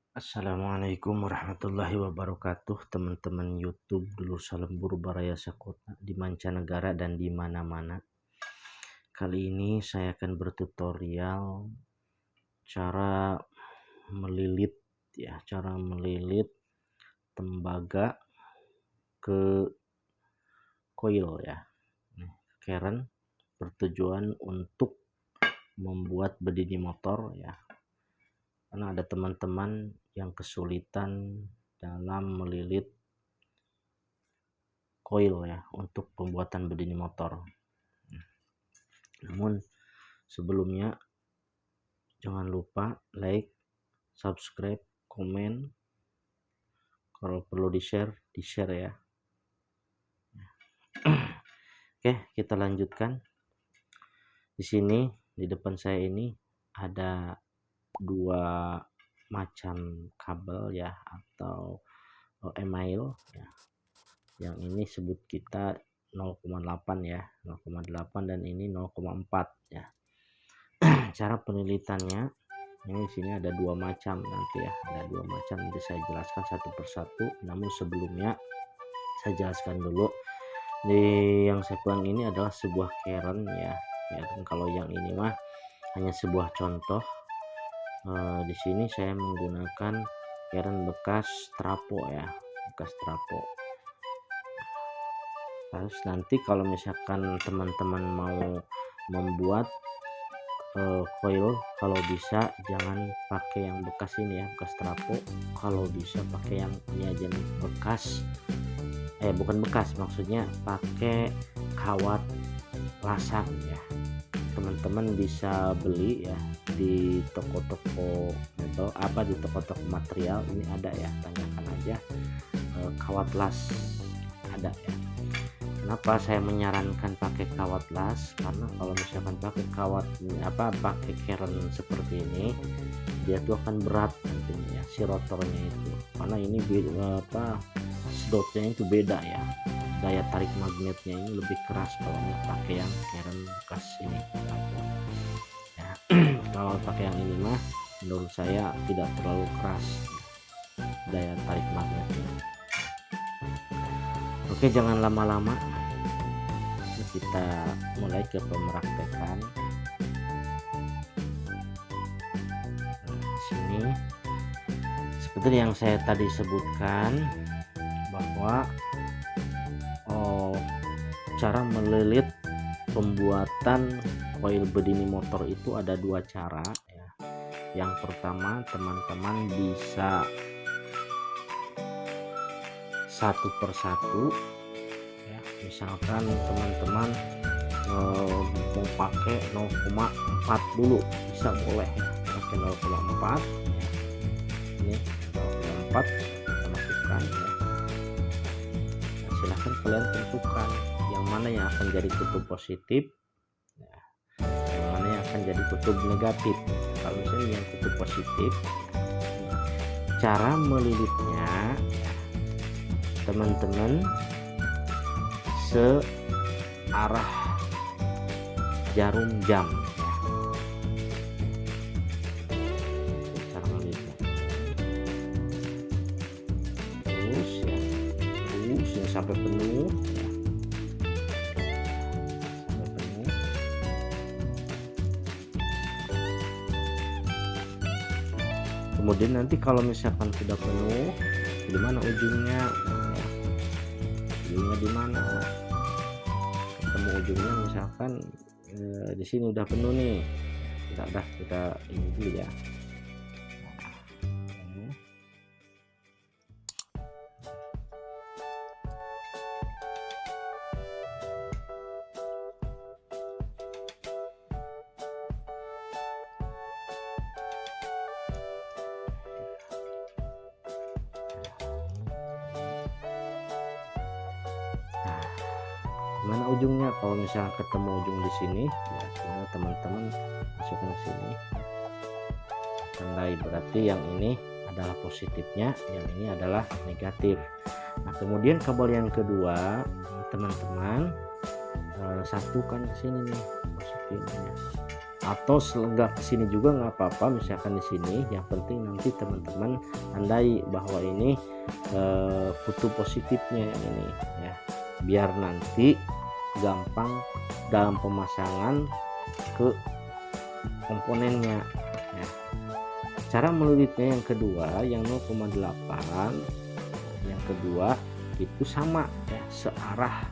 Assalamualaikum warahmatullahi wabarakatuh, teman-teman YouTube dulu salam Baraya Sakota di mancanegara dan di mana-mana. Kali ini saya akan bertutorial cara melilit tembaga ke coil ya. Keren bertujuan untuk membuat bedini motor ya. Karena ada teman-teman yang kesulitan dalam melilit coil ya untuk pembuatan bedini motor. Namun sebelumnya jangan lupa like, subscribe, komen, kalau perlu di share ya. Oke, kita lanjutkan. Di sini di depan saya ini ada dua macam kabel ya, atau email ya. Yang ini sebut kita 0,8 ya, 0,8 dan ini 0,4 ya. Cara penelitiannya ini di sini ada dua macam nanti ya, ada dua macam, nanti saya jelaskan satu persatu. Namun sebelumnya saya jelaskan dulu, di yang saya pegang ini adalah sebuah keren ya. Dan kalau yang ini mah hanya sebuah contoh. Di sini saya menggunakan keren bekas trapo ya, bekas trapo. Terus nanti kalau misalkan teman-teman mau membuat coil, kalau bisa jangan pakai yang bekas ini ya, bekas trapo. Kalau bisa pakai yang ini aja nih, bekas bukan bekas, maksudnya pakai kawat lasang ya. Teman-teman bisa beli ya di toko-toko mebel, di toko-toko material ini ada ya, tanyakan aja kawat las ada ya. Kenapa saya menyarankan pakai kawat las? Karena kalau misalkan pakai kawat pakai keren seperti ini, dia tuh akan berat nantinya ya, si rotornya itu, karena ini sedotnya itu beda ya, daya tarik magnetnya ini lebih keras kalau pakai yang keren bekas ini ya. Kalau pakai yang ini mah menurut saya tidak terlalu keras daya tarik magnetnya. Oke, jangan lama-lama, kita mulai ke pemraktekan. Di sini seperti yang saya tadi sebutkan bahwa cara melilit pembuatan coil bedini motor itu ada dua cara ya. Yang pertama, teman-teman bisa satu persatu ya. Misalkan teman-teman mau pakai 0,4 dulu, bisa boleh ya, pakai 0,4 ya. Ini 0,4 kita masukkan ya. Nah, silahkan kalian tentukan yang mana yang akan jadi kutub positif ya, yang mana yang akan jadi kutub negatif. Kalau misalnya yang kutub positif, cara melilitnya teman-teman searah jarum jam ya. Cara melilitnya terus ya, sampai penuh ya. Sampai penuh. Kemudian nanti kalau misalkan sudah penuh, di mana ujungnya ya, ujungnya di mana, ketemu ujungnya misalkan di sini udah penuh nih, kita ini dulu ya. Mana ujungnya? Kalau misalnya ketemu ujung di sini ya, teman-teman masukkan ke sini, tandai, berarti yang ini adalah positifnya, yang ini adalah negatif. Nah, kemudian kabel yang kedua teman-teman satukan ke sini nih positifnya. atau nggak kesini juga nggak apa-apa, misalkan di sini. Yang penting nanti teman-teman tandai bahwa ini kutub positifnya yang ini ya, biar nanti gampang dalam pemasangan ke komponennya ya. Cara melilitnya yang kedua yang 0,8, yang kedua itu sama ya, searah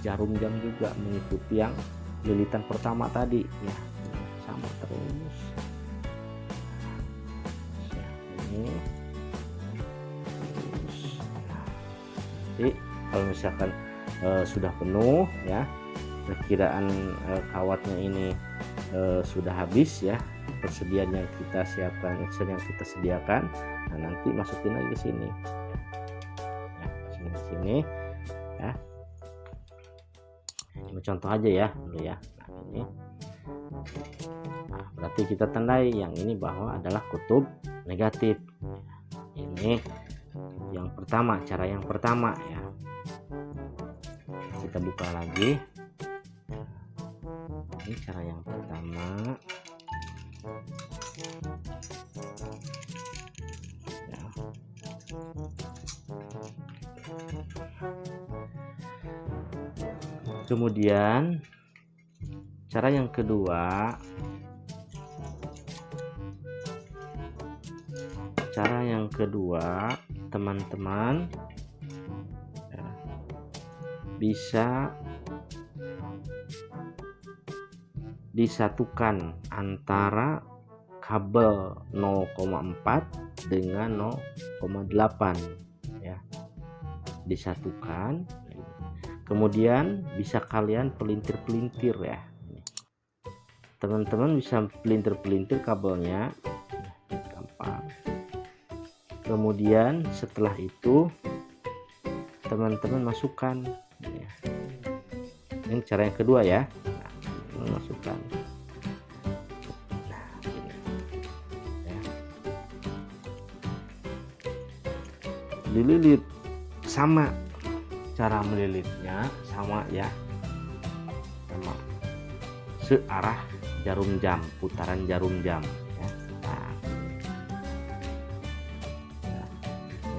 jarum jam juga, mengikuti yang lilitan pertama tadi ya, sama terus ya, ini terus. Jadi kalau misalkan sudah penuh ya, perkiraan kawatnya ini sudah habis ya, persediaan yang kita siapkan, yang kita sediakan, nah nanti masukin lagi ke sini ya, masukin ke sini ya. Ini contoh aja ya dulu ya. Nah ini, nah berarti kita tandai yang ini bahwa adalah kutub negatif. Ini yang pertama, cara yang pertama ya. Kita buka lagi, ini cara yang pertama ya. Kemudian cara yang kedua, teman-teman ya, bisa disatukan antara kabel 0,4 dengan 0,8 ya, disatukan. Kemudian bisa kalian pelintir-pelintir ya, teman-teman bisa pelintir-pelintir kabelnya gampang. Kemudian setelah itu teman-teman masukkan ya. Ini cara yang kedua ya, nah, masukkan nah, ini, ya. Dililit sama, cara melilitnya sama ya, sama searah jarum jam, putaran jarum jam ya. Nah,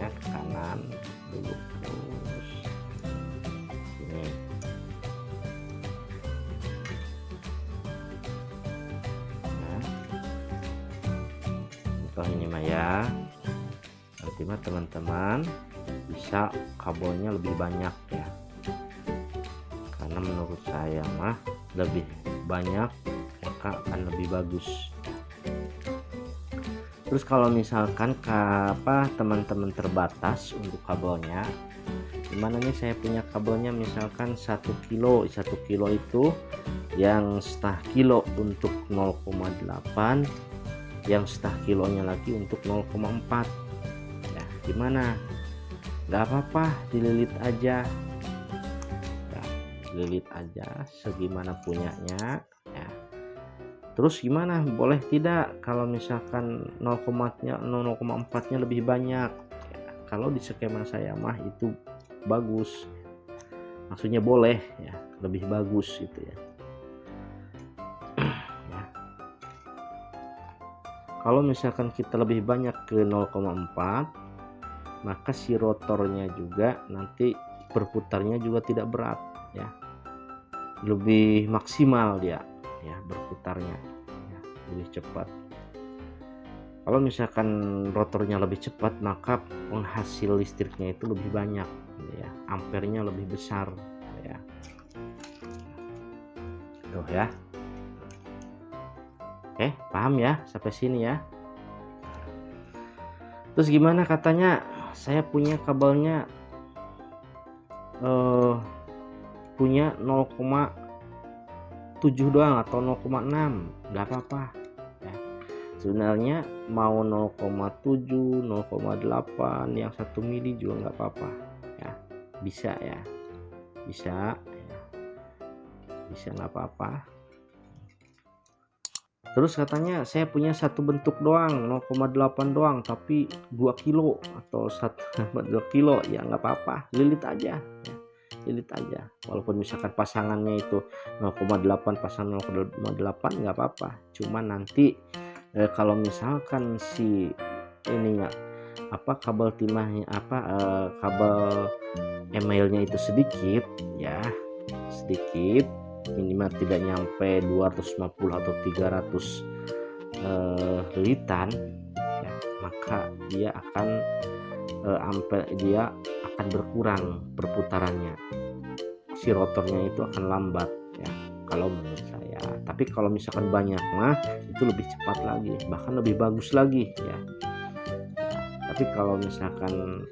ya ke kanan dulu terus ini. Nah, contoh ini mah ya, nanti mah teman-teman bisa kabelnya lebih banyak ya, karena menurut saya mah lebih banyak maka akan lebih bagus. Terus kalau misalkan teman-teman terbatas untuk kabelnya, gimana nih, saya punya kabelnya misalkan 1 kilo itu yang setengah kilo untuk 0,8, yang setengah kilonya lagi untuk 0,4 ya, gimana? Nggak apa-apa, dililit aja ya, dililit aja segimana punyanya ya. Terus gimana, boleh tidak kalau misalkan 0,4 nya lebih banyak ya, kalau di skema saya mah itu bagus, maksudnya boleh ya, lebih bagus gitu ya. Ya. Kalau misalkan kita lebih banyak ke 0,4, maka si rotornya juga nanti berputarnya juga tidak berat ya, lebih maksimal dia ya berputarnya ya, lebih cepat. Kalau misalkan rotornya lebih cepat, maka penghasil listriknya itu lebih banyak ya, ampernya lebih besar ya. Tuh ya. Oke, paham ya sampai sini ya. Terus gimana, katanya saya punya kabelnya punya 0,7 doang atau 0,6, nggak apa-apa ya. Sebenarnya mau 0,7, 0,8, yang 1 mili juga nggak apa-apa ya, bisa ya, bisa ya, bisa nggak apa-apa. Terus katanya saya punya satu bentuk doang 0,8 doang tapi 2 kilo atau 2 kilo ya, nggak apa-apa, lilit aja ya. lilit aja, walaupun misalkan pasangannya itu 0,8 pasang 0,8 nggak apa-apa, cuman nanti kalau misalkan si ininya kabel timahnya kabel emailnya itu sedikit ya, sedikit minimal tidak nyampe 250 atau 300 lilitan ya, maka dia akan berkurang perputarannya, si rotornya itu akan lambat ya kalau menurut saya. Tapi kalau misalkan banyak mah itu lebih cepat lagi, bahkan lebih bagus lagi ya. Tapi kalau misalkan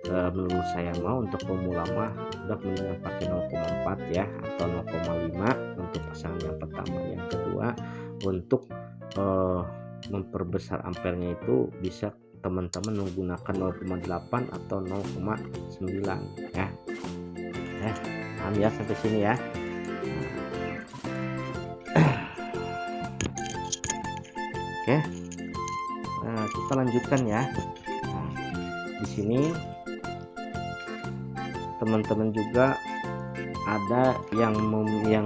menurut saya mah untuk pemula mah udah mendingan pakai 0,4 ya atau 0,5 untuk pasangan yang pertama. Yang kedua, untuk memperbesar ampernya itu bisa teman-teman menggunakan 0,8 atau 0,9 ya. Paham ya sampai sini ya. Oke, kita lanjutkan ya. Di sini teman-teman juga ada yang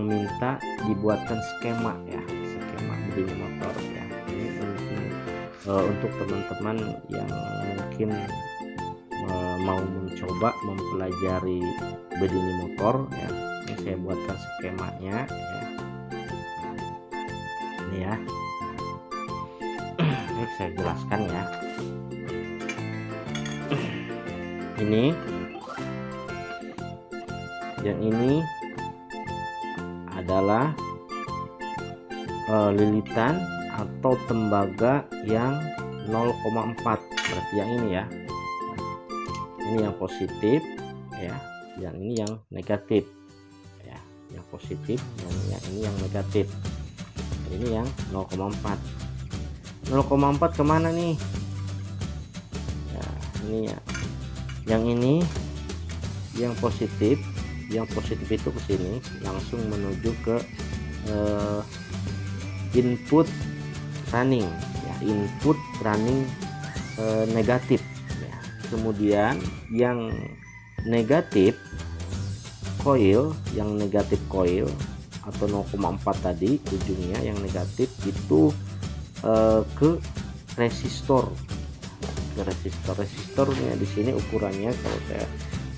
minta dibuatkan skema ya, skema bodi motor ya. Ini untuk teman-teman yang mungkin mau mencoba mempelajari bodi motor ya, ini saya buatkan skemanya ya. Ini ya, ini saya jelaskan ya. Ini yang ini adalah lilitan atau tembaga yang 0,4, berarti yang ini ya, ini yang positif ya, yang ini yang negatif ya, yang positif, yang ini yang negatif, ini yang 0,4. 0,4 kemana nih ya, ini ya, yang ini yang positif itu ke sini langsung menuju ke input running ya, input running negatif ya. Kemudian yang negatif coil atau 0,4 tadi ujungnya yang negatif itu ke resistor. Resistornya di sini ukurannya kalau saya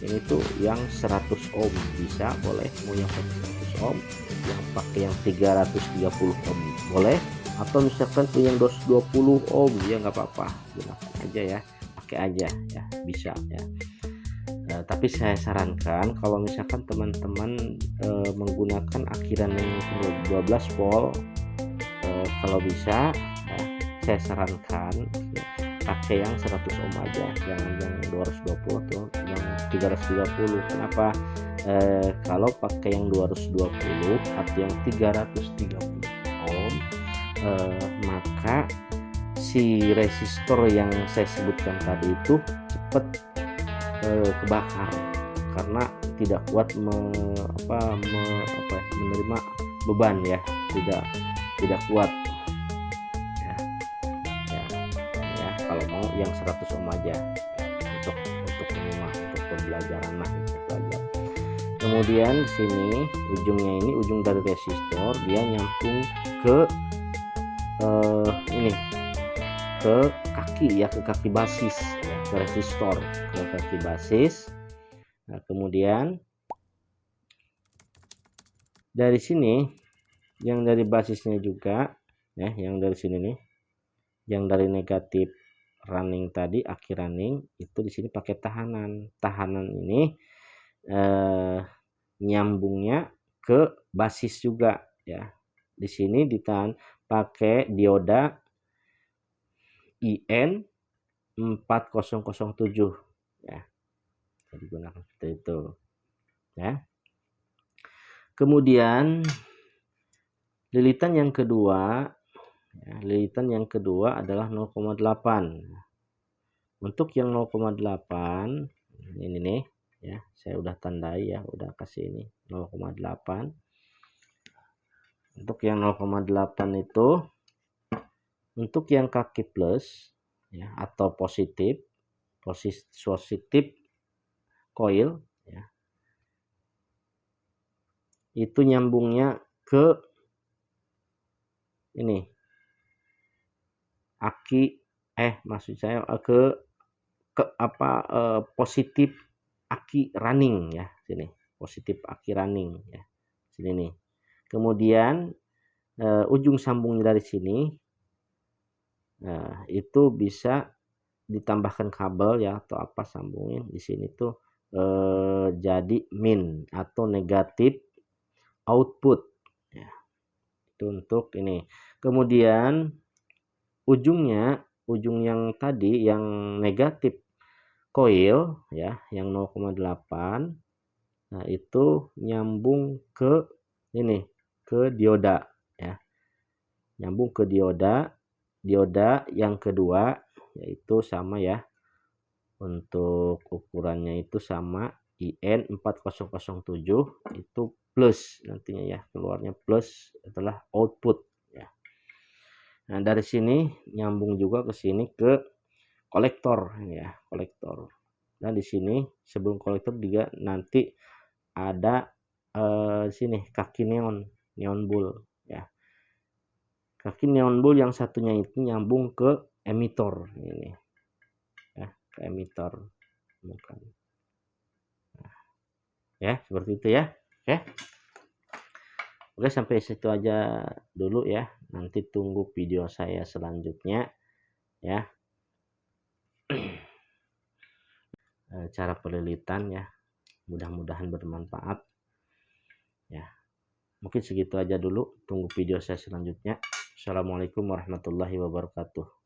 ini tuh yang 100 ohm bisa, boleh mau yang 100 ohm, yang pakai yang 330 ohm boleh, atau misalkan tuh yang 220 ohm ya nggak apa-apa, gunakan aja ya, pakai aja ya, bisa ya. Tapi saya sarankan kalau misalkan teman-teman menggunakan akhiran yang 12 volt, kalau bisa ya, saya sarankan ya, pakai yang 100 ohm aja, jangan yang 220 atau yang 330. Kenapa? Kalau pakai yang 220 atau yang 330 ohm, maka si resistor yang saya sebutkan tadi itu cepat kebakar karena tidak kuat menerima beban ya, tidak kuat. Kalau mau yang 100 ohm aja untuk pembelajaran belajar. Kemudian di sini ujungnya ini ujung dari resistor, dia nyambung ke ini ke kaki ya, ke kaki basis ya, ke resistor, ke kaki basis. Nah, kemudian dari sini yang dari basisnya juga ya, yang dari sini nih, yang dari negatif running tadi, akhir running itu di sini pakai tahanan ini nyambungnya ke basis juga ya. Di sini ditahan pakai dioda IN 4007 ya, jadi gunakan seperti itu ya. Kemudian lilitan yang kedua adalah 0,8. Untuk yang 0,8 ini nih ya, saya udah tandai ya, udah kasih ini 0,8. Untuk yang 0,8 itu untuk yang kaki plus ya, atau positif coil ya, itu nyambungnya ke ini aki maksud saya ke positif aki running ya, sini positif aki running ya, sini nih. Kemudian ujung sambungnya dari sini itu bisa ditambahkan kabel ya atau apa, sambungin di sini tuh jadi min atau negatif output ya, itu untuk ini. Kemudian ujung yang tadi yang negatif coil ya, yang 0,8, nah itu nyambung ke ini, ke dioda ya, nyambung ke dioda yang kedua, yaitu sama ya, untuk ukurannya itu sama, IN 4007 itu plus nantinya ya, keluarnya plus adalah output ya. Nah dari sini nyambung juga ke sini ke kolektor ya, kolektor. Nah di sini sebelum kolektor juga nanti ada sini kaki neon bull ya. Kaki neon bull yang satunya itu nyambung ke emitor ini ya, ke emitor bukan. Nah, ya seperti itu ya. Oke, sampai situ aja dulu ya. Nanti tunggu video saya selanjutnya ya. Cara pelilitan ya. Mudah-mudahan bermanfaat ya. Mungkin segitu aja dulu. Tunggu video saya selanjutnya. Assalamualaikum warahmatullahi wabarakatuh.